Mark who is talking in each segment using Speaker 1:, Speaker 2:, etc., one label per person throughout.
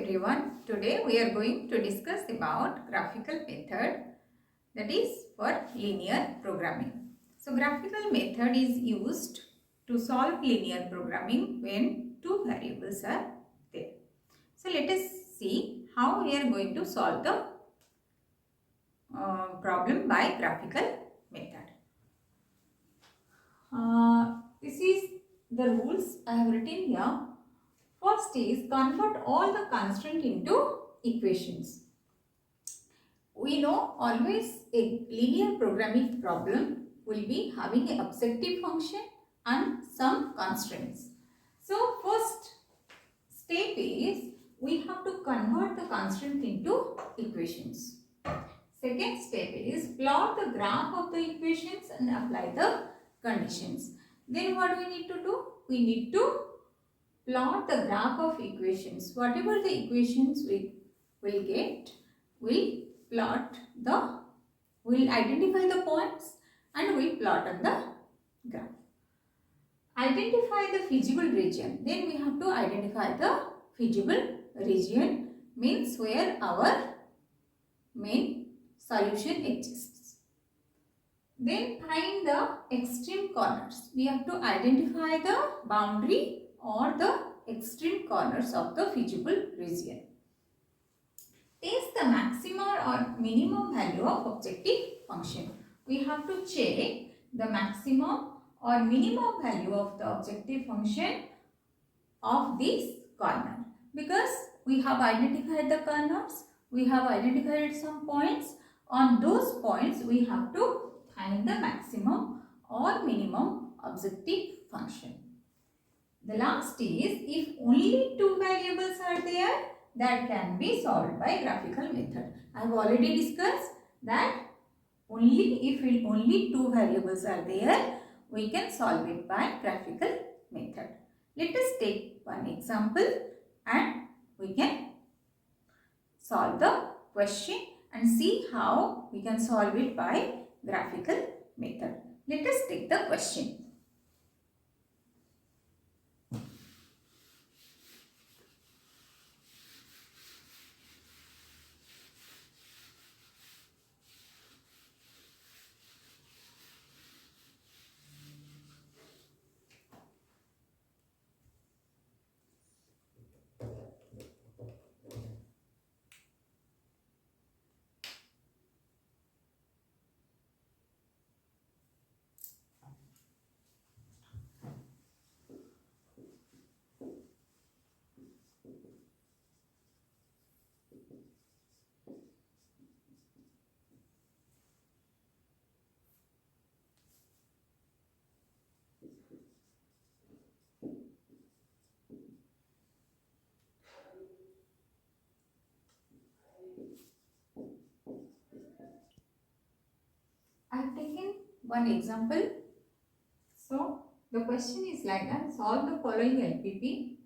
Speaker 1: everyone. Today we are going to discuss about graphical method, that is for linear programming. So graphical method is used to solve linear programming when two variables are there. So let us see how we are going to solve the problem by graphical method. This is the rules I have written here. First is convert all the constraint into equations. We know always a linear programming problem will be having an objective function and some constraints. So first step is we have to convert the constraint into equations. Second step is plot the graph of the equations and apply the conditions. Then what we need to do? We need to plot the graph of equations. Whatever the equations we will get, we'll identify the points and we'll plot on the graph. Identify the feasible region. Then we have to identify the feasible region, means where our main solution exists. Then find the extreme corners. We have to identify the boundary or the extreme corners of the feasible region. Test the maximum or minimum value of objective function. We have to check the maximum or minimum value of the objective function of this corner, because we have identified the corners, we have identified some points. On those points we have to find the maximum or minimum objective function. The last is, if only two variables are there, that can be solved by graphical method. I have already discussed that if only two variables are there, we can solve it by graphical method. Let us take one example and we can solve the question and see how we can solve it by graphical method. Let us take the question. I have taken one example. So the question is like that: solve the following LPP.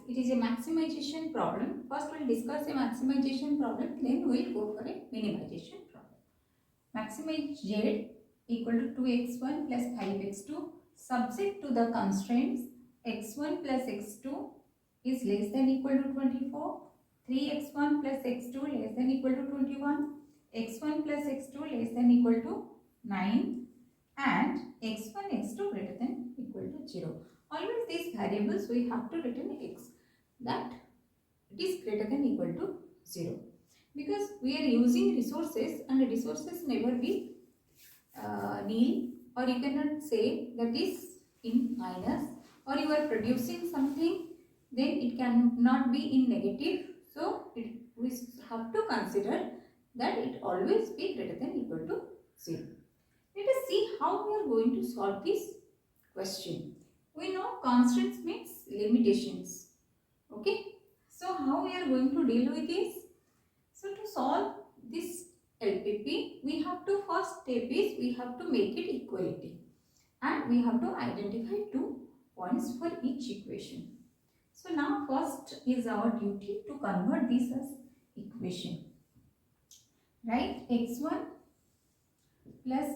Speaker 1: It is a maximization problem. First we'll discuss a maximization problem, then we'll go for a minimization problem. Maximize Z equal to 2x1 plus 5x2 subject to the constraints x1 plus x2 is less than equal to 24, 3x1 plus x2 less than equal to 21, x1 plus x2 less than equal to 9 and x1 x2 greater than equal to 0. Always these variables we have to written x, that it is greater than equal to 0, because we are using resources and resources never be nil, or you cannot say that is in minus, or you are producing something then it cannot be in negative. So we have to consider that it always be greater than equal to 0. Let us see how we are going to solve this question. We know constraints means limitations. Okay. So how we are going to deal with this? So to solve this LPP, we have to first step is we have to make it equality, and we have to identify 2 points for each equation. So now first is our duty to convert this as equation. Right? x1 plus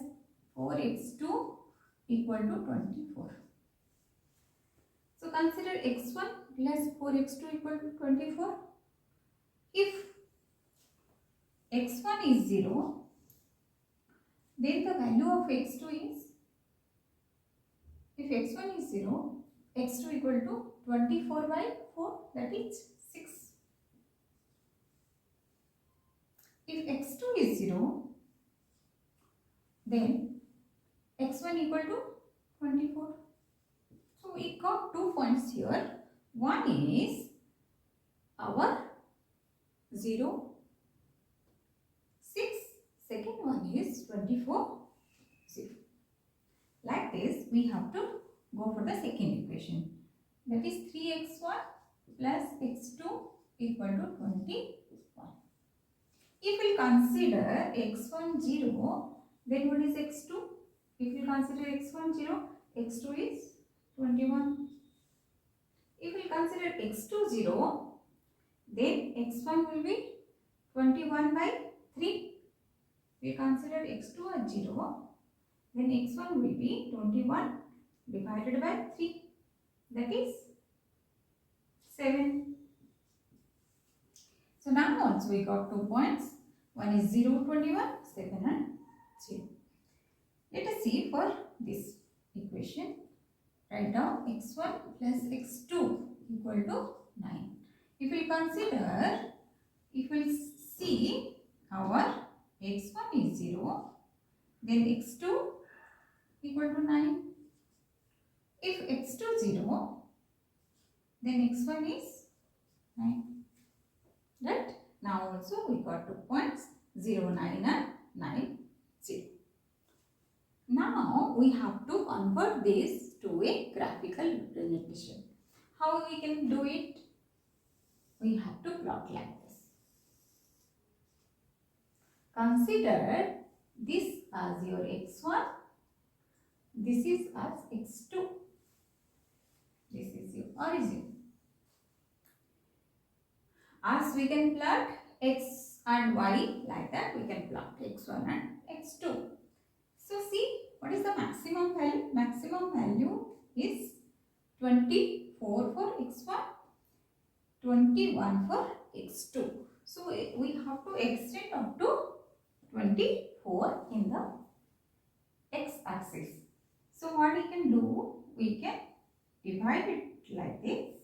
Speaker 1: 4x2 equal to 24. So consider x1 plus 4x2 equal to 24. If x1 is 0, then the value of x2 is, if x1 is 0, x2 equal to 24 by 4, that is 6. If x2 is 0, then x1 equal to 24. So we got 2 points here. One is our 0, 6. Second one is 24, 0. Like this, we have to go for the second equation. That is 3x1 plus x2 equal to 21. If we consider x1 0, then what is x2? If we consider x1 0, x2 is 21. If we consider x2 0, then x1 will be 21 by 3. We consider x2 as 0, then x1 will be 21 divided by 3. That is 7. So now also we got 2 points. One is 0, 21, 7 and 0. Let us see for this equation. Write down x1 plus x2 equal to 9. If we consider, if we see our x1 is 0, then x2 equal to 9. If x2 0, then x1 is 9. Right? Now also we got 2 points, 0, 9 and 9, 0. Now we have to convert this to a graphical representation. How we can do it? We have to plot like this. Consider this as your x1, this is as x2. This is your origin. As we can plot x and y, like that we can plot x1 and x2. So see, what is the maximum value? Maximum value is 24 for x1, 21 for x2. So we have to extend up to 24 in the x-axis. So what we can do? We can divide it like this.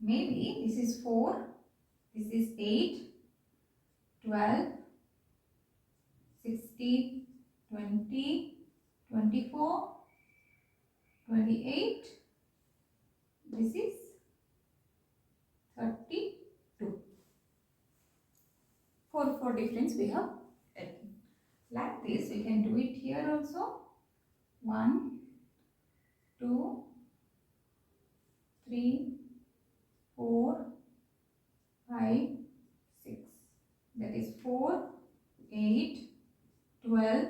Speaker 1: Maybe this is 4, this is 8, 12, 16, 20, 24, 28, this is 32. 4 difference we have taken. Like this we can do it here also. 1, 2, 3, 4, 5, 6. That is 4, 8, 12,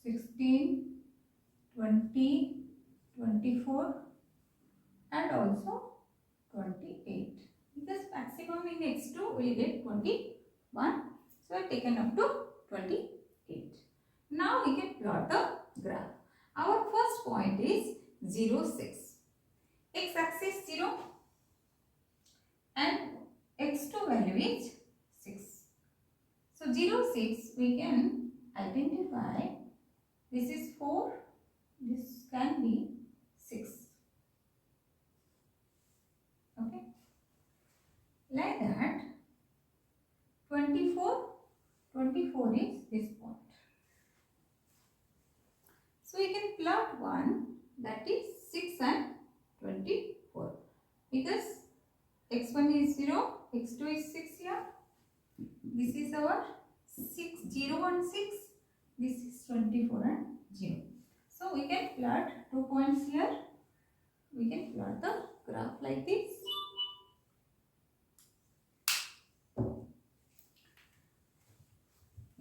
Speaker 1: 16, 20, 24 and also 28. Because maximum in x2 we get 21. So I have taken up to 28. Now we can plot the graph. Our first point is 0, 6. X-axis 0 and x2 value is 6. So 0, 6 we can identify. This is 4, this can be 6. Okay. Like that, 24 is this point. So we can plot one, that is 6 and 24. Because x1 is 0, x2 is 6 here. This is our 6, 0 and 6. This is 24 and 0. So we can plot 2 points here. We can plot the graph like this.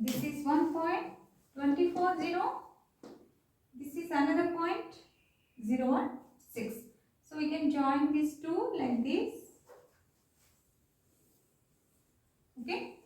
Speaker 1: This is one point, 24, 0. This is another point, 0 and 6. So we can join these two like this. Okay.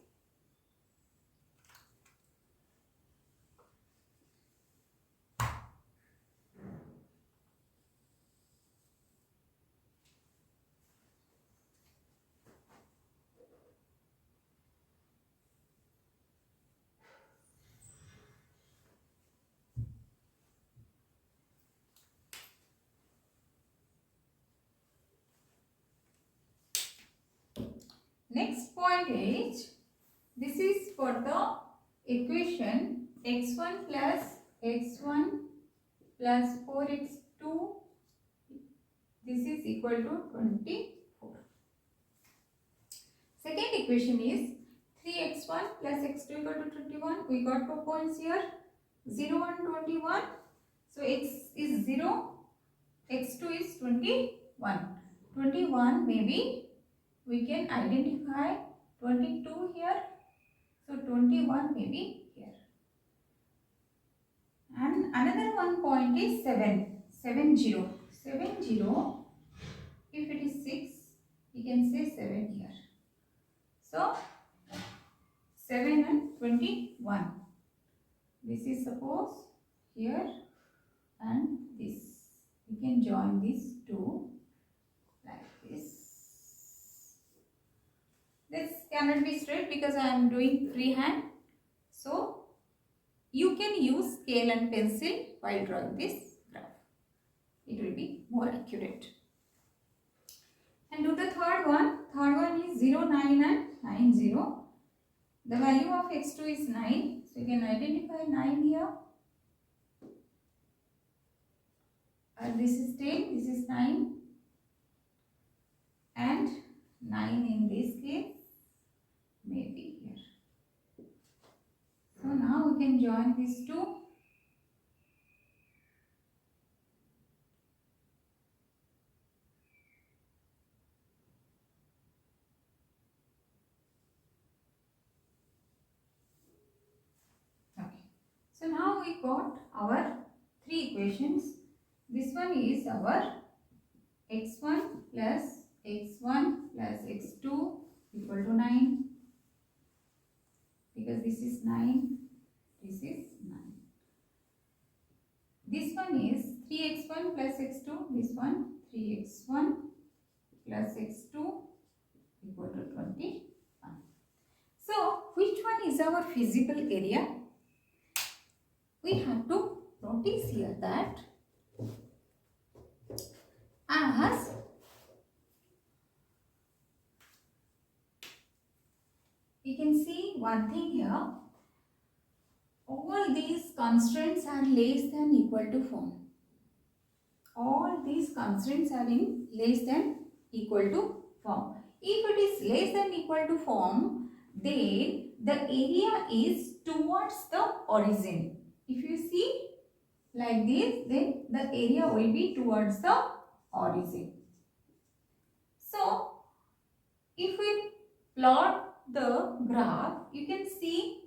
Speaker 1: Next point is, this is for the equation x1 plus x1 plus 4x2, this is equal to 24. Second equation is 3x1 plus x2 equal to 21. We got 2 points here, 0 and 21. So x is 0, x2 is 21. 21 maybe we can identify 22 here. So 21 may be here. And another one point is 7. 70. 70. If it is 6, we can say 7 here. So 7 and 21. This is suppose here and this. We can join these two like this. This cannot be straight because I am doing freehand. So you can use scale and pencil while drawing this graph. It will be more accurate. And do the third one. Third one is 0, 9 and 9, 0. The value of x2 is 9. So you can identify 9 here. And this is 10, this is 9. And 9 in this case may be here. So now we can join these two. Okay. So now we got our three equations. This one is our x1 plus x1 plus x2 equal to 9. Because this is 9, this is 9. This one is 3x1 plus x2, this one 3x1 plus x2 equal to 21. So, which one is our feasible area? We have to notice here that as we can see one thing here, all these constraints are less than equal to form. All these constraints are in less than equal to form. If it is less than equal to form, then the area is towards the origin. If you see like this, then the area will be towards the origin. So, if we plot the graph, you can see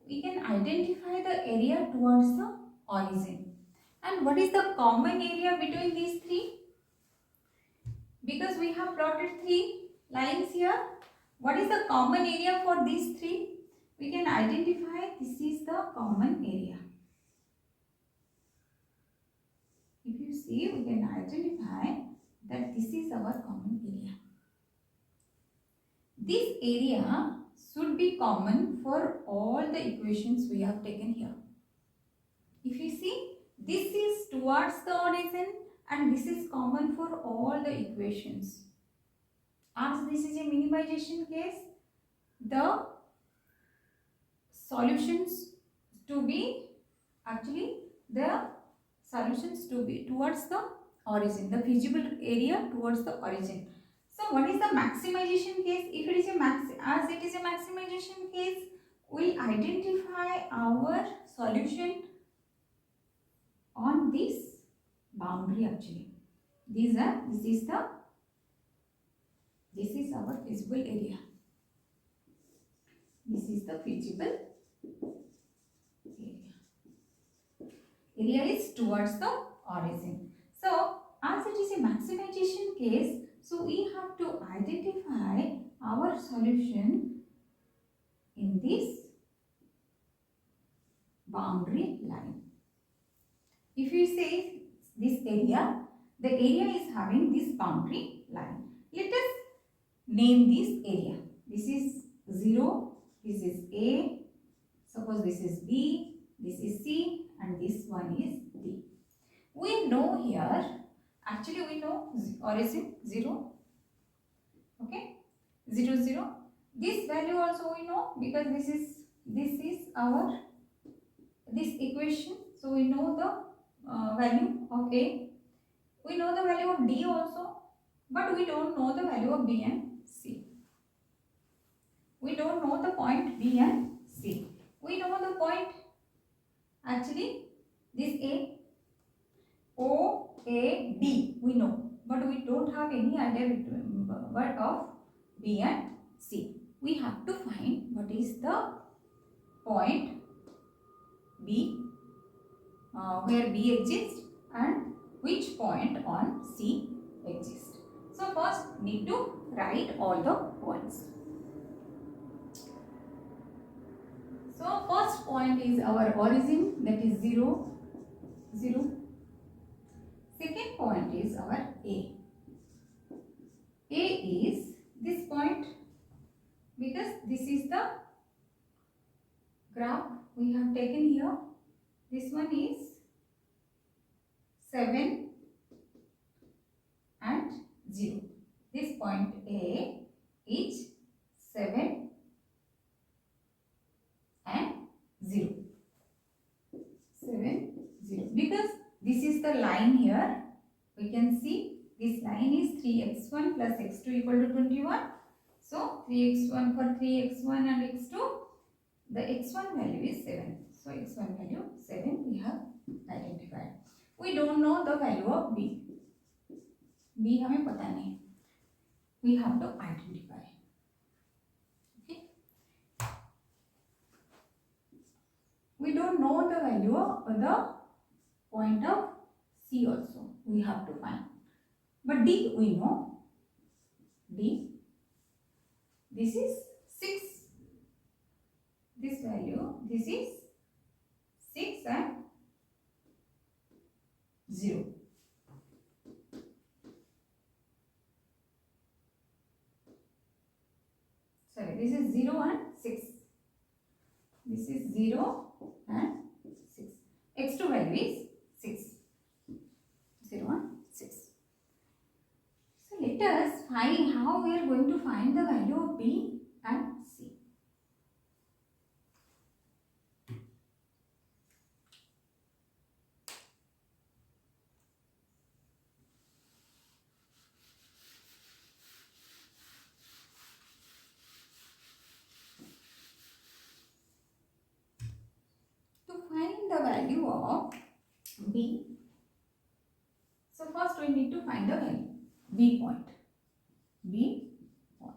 Speaker 1: we can identify the area towards the origin. And what is the common area between these three? Because we have plotted three lines here, what is the common area for these three? We can identify this is the common area. If you see, we can identify that this is our common area. This area should be common for all the equations we have taken here. If you see, this is towards the origin and this is common for all the equations. As this is a minimization case, the solutions to be towards the origin, the feasible area towards the origin. So what is the maximization case? If it is as it is a maximization case, we our solution on this boundary actually. This is our feasible area. This is the feasible area. Area is towards the origin. So, as it is a maximization case, so we have to identify our solution in this boundary line. If you say this area, the area is having this boundary line. Let us name this area. This is 0, this is A, suppose this is B, this is C and this one is D. We know here, actually we know origin 0, okay, 0, 0. This value also we know because this is our this equation. So we know the value of A. We know the value of D also, but we don't know the value of B and C. We don't know the point B and C. We know the point actually this A, O, A, D we know, but we don't have any idea between what of B and C. We have to find what is the point B where B exists and which point on C exists. So first need to write all the points. So first point is our origin, that is 0, 0. Second point is our A. A is this point because this is the graph we have taken here. This one is 7 and 0. This point A is 7 and 0. 7, 0. Because this is the line here. We can see this line is 3x1 plus x2 equal to 21. So 3x1 for 3x1 and x2. The x1 value is 7. So x1 value 7 we have identified. We don't know the value of b. b हमें पता नहीं. We have to identify. Okay. We don't know the value of the point of C also. We have to find. But D we know. D. This is 6. This value. This is 6 and 0. Sorry, this is 0 and 6. This is 0 and 6. X2 value is 6. 0 and 6. So let us find how we are going to find the value of B and C. To find the value of B, so first we need to find the value B point. B point.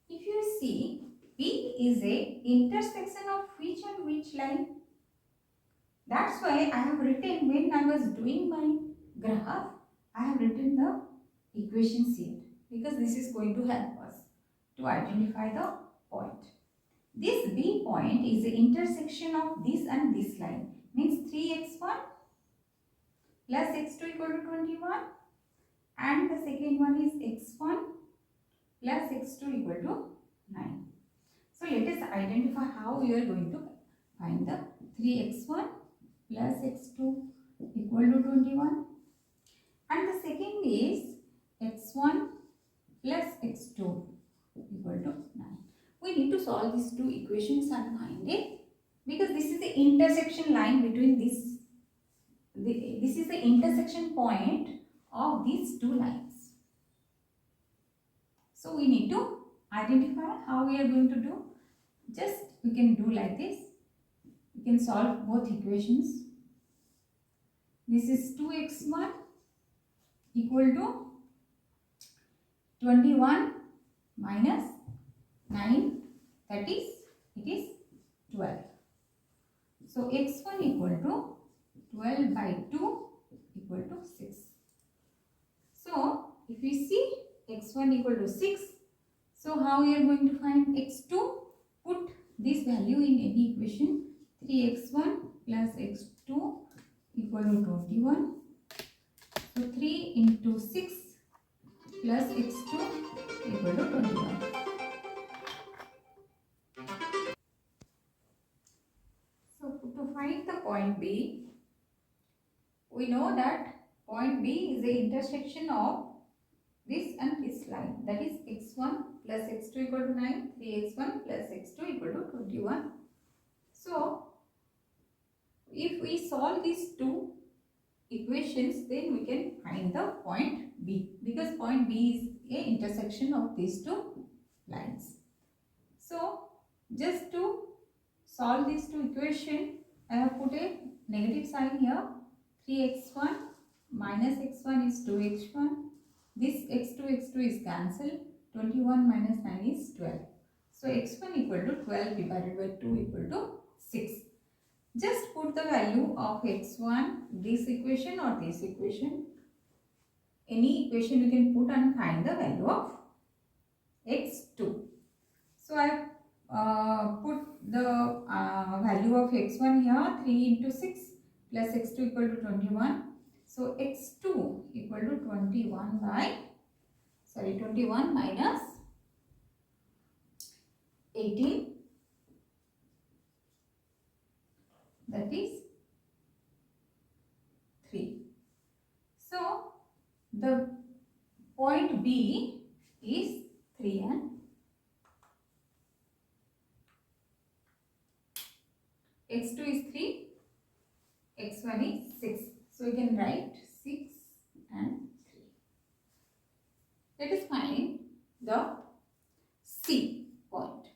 Speaker 1: If you see, B is a intersection of which and which line? That's why I have written, when I was doing my graph, I have written the equations here because this is going to help us to identify the point. This B point is the intersection of this and this line, means 3x1 plus x2 equal to 21, and the second one is x1 plus x2 equal to 9. So let us identify how we are going to find the 3x1 plus x2 equal to 21, and the second is x1 plus x2 equal to 9. We need to solve these two equations and find it because this is the intersection line between this is the intersection point of these two lines. So we need to identify how we are going to do. Just we can do like this. We can solve both equations. This is 2x1 equal to 21 minus 9, that is, it is 12. So x1 equal to 12 by 2 equal to 6. So if we see x1 equal to 6, so how we are going to find x2? Put this value in any equation. 3x1 plus x2 equal to 21. So 3 into 6 plus x2 equal to 21. So to find the point B, we know that point B is the intersection of this and this line, that is x1 plus x2 equal to 9, 3x1 plus x2 equal to 21. So if we solve these two equations, then we can find the point B, because point B is a intersection of these two lines. So just to solve these two equations, I have put a negative sign here. 3x1 minus x1 is 2x1. This x2 is cancelled. 21 minus 9 is 12. So x1 equal to 12 divided by 2 equal to 6. Just put the value of x1, this equation or this equation. Any equation you can put and find the value of x2. So I put the value of x1 here, 3 into 6 plus x2 equal to 21. So x2 equal to 21 minus 18, that is 3. So the point B is 3 and x2 is 3, x1 is 6. So we can write 6 and 3. Let us find the C point.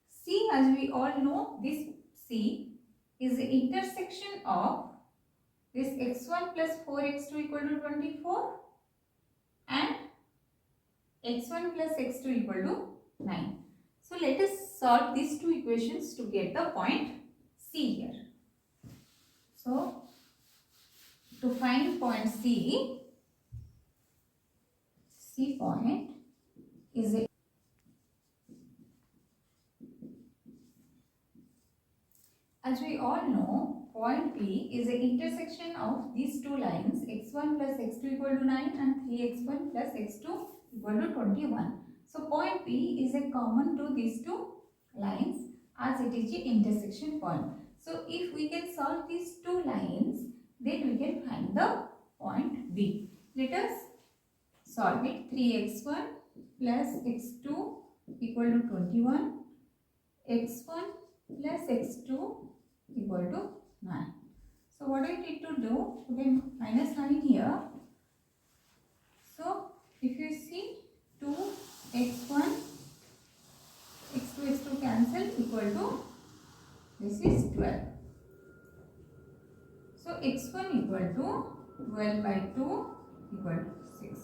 Speaker 1: C, as we all know, this C is the intersection of this x1 plus 4x2 equal to 24 and x1 plus x2 equal to 9. So let us solve these two equations to get the point C here. So to find point C point is a, as we all know, point P is the intersection of these two lines, x1 plus x2 equal to 9 and 3x1 plus x2 equal to 21. So point P is a common to these two lines as it is the intersection point. So if we can solve these two lines, then we can find the point B. Let us solve it. 3x1 plus x2 equal to 21, x1 plus x2 equal to 9. So what I need to do, put a minus sign here. So if you see 2x1, x2 cancel equal to, this is 12. So x1 equal to 12 by 2 equal to 6.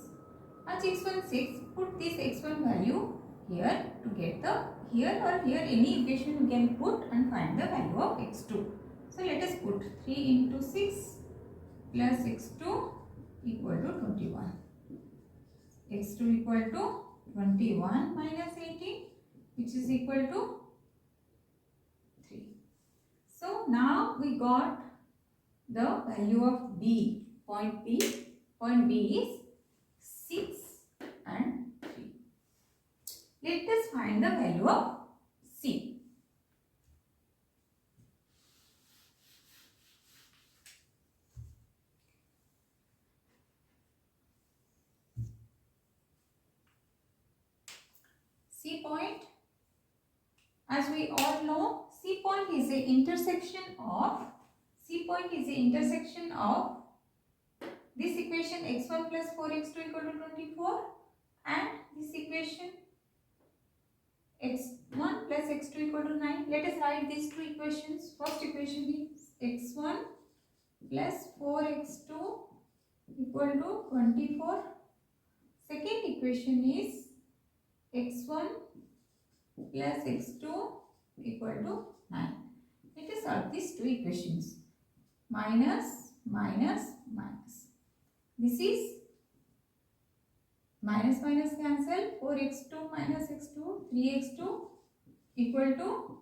Speaker 1: As x1 6, put this x1 value here to get the, here or here any equation you can put and find the value of x2. So let us put 3 into 6 plus x2 equal to 21. x2 equal to 21 minus 18, which is equal to 3. So now we got the value of B, point B. Point B is 6 and 3. Let us find the value of C. C point, as we all know, C point is the intersection of this equation x1 plus 4x2 equal to 24 and this equation x1 plus x2 equal to 9. Let us write these two equations. First equation is x1 plus 4x2 equal to 24. Second equation is x1 plus x2 equal to 9. Let us solve these two equations. Minus, minus, minus. This is minus minus cancel. 4x2 minus x2, 3x2 equal to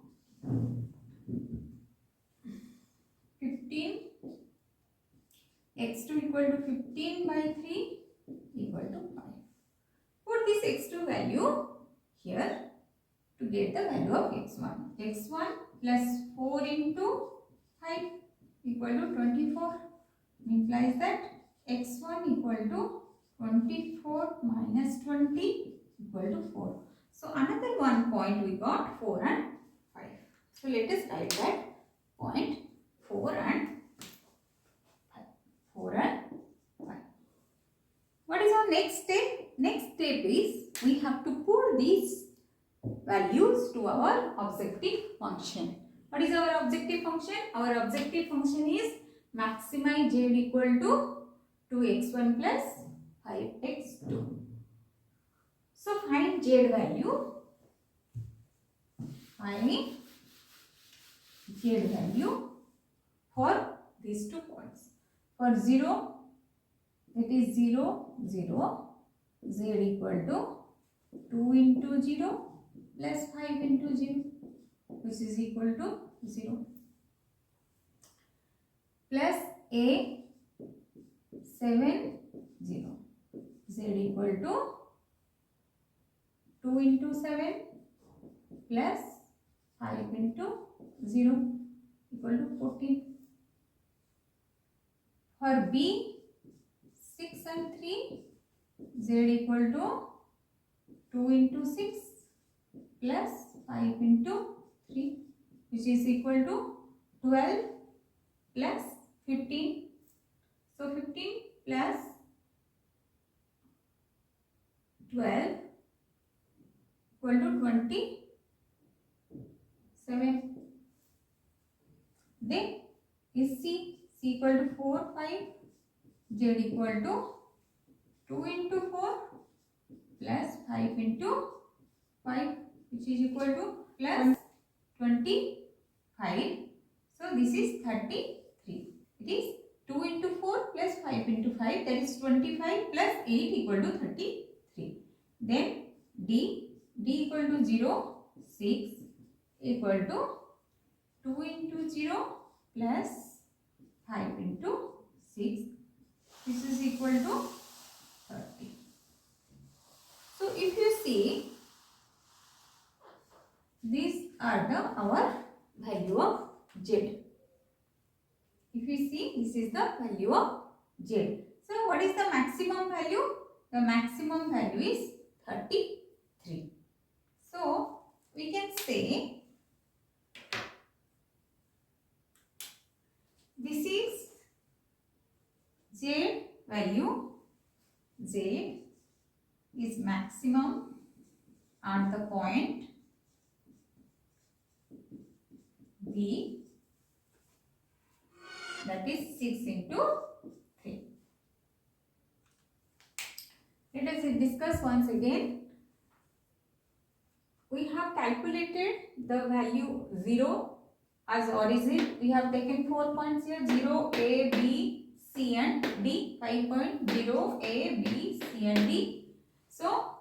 Speaker 1: 15. x2 equal to 15 by 3 equal to 5. Put this x2 value here to get the value of x1. x1 plus 4 into 5 equal to 24 implies that x1 equal to 24 minus 20 equal to 4. So another 1 point we got 4 and 5. So let us write that point 4 and 5. 4 and 5. What is our next step? Next step is we have to put these values to our objective function. What is our objective function? Our objective function is maximize z equal to 2x1 plus 5x2. So find z value. Find z value for these 2 points. For 0, that is 0, 0, z equal to 2 into 0 plus 5 into 0, which is equal to 0. Plus a 7, 0, z equal to 2 into 7 plus 5 into 0 equal to 14. For b 6 and 3, z equal to 2 into 6 plus 5 into 3, which is equal to 12 plus 15. So 15 plus 12 equal to 27. Then is c equal to 4, 5, z equal to 2 into 4 plus 5 into 5, which is equal to plus 25. So this is 33. It is 2 into 4 plus 5 into 5, that is 25 plus 8 equal to 33. Then d equal to 0, 6 equal to 2 into 0 plus 5 into 6. This is equal to 30. So if you see, these are our value of z. If you see, this is the value of z. So what is the maximum value? The maximum value is 33. So we can say this is z value. Z is maximum at the point B, that is 6 into 3. Let us discuss once again. We have calculated the value 0 as origin. We have taken 4 points here, 0, A, B, C and D. 5 point 0, A, B, C and D. So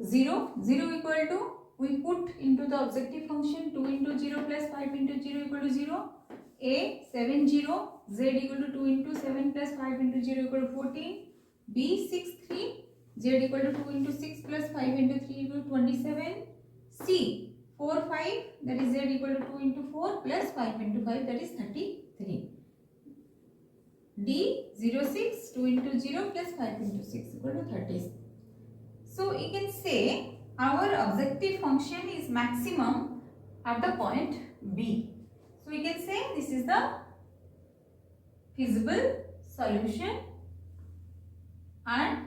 Speaker 1: 0 equal to, we put into the objective function 2 into 0 plus 5 into 0 equal to 0. A 7, 0, Z equal to 2 into 7 plus 5 into 0 equal to 14. B 6, 3, Z equal to 2 into 6 plus 5 into 3 equal to 27. C 4, 5, that is Z equal to 2 into 4 plus 5 into 5, that is 33. D 0, 6, 2 into 0 plus 5 into 6 equal to 30. So you can say our objective function is maximum at the point B. So we can say this is the feasible solution and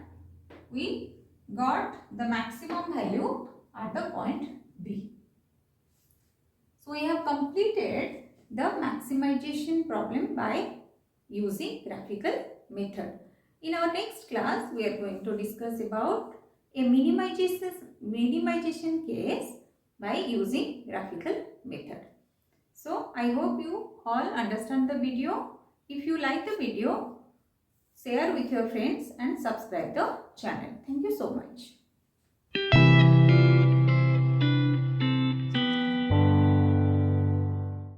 Speaker 1: we got the maximum value at the point B. So we have completed the maximization problem by using graphical method. In our next class, we are going to discuss about a minimization case by using graphical method. So I hope you all understand the video. If you like the video, share with your friends and subscribe the channel. Thank you so much.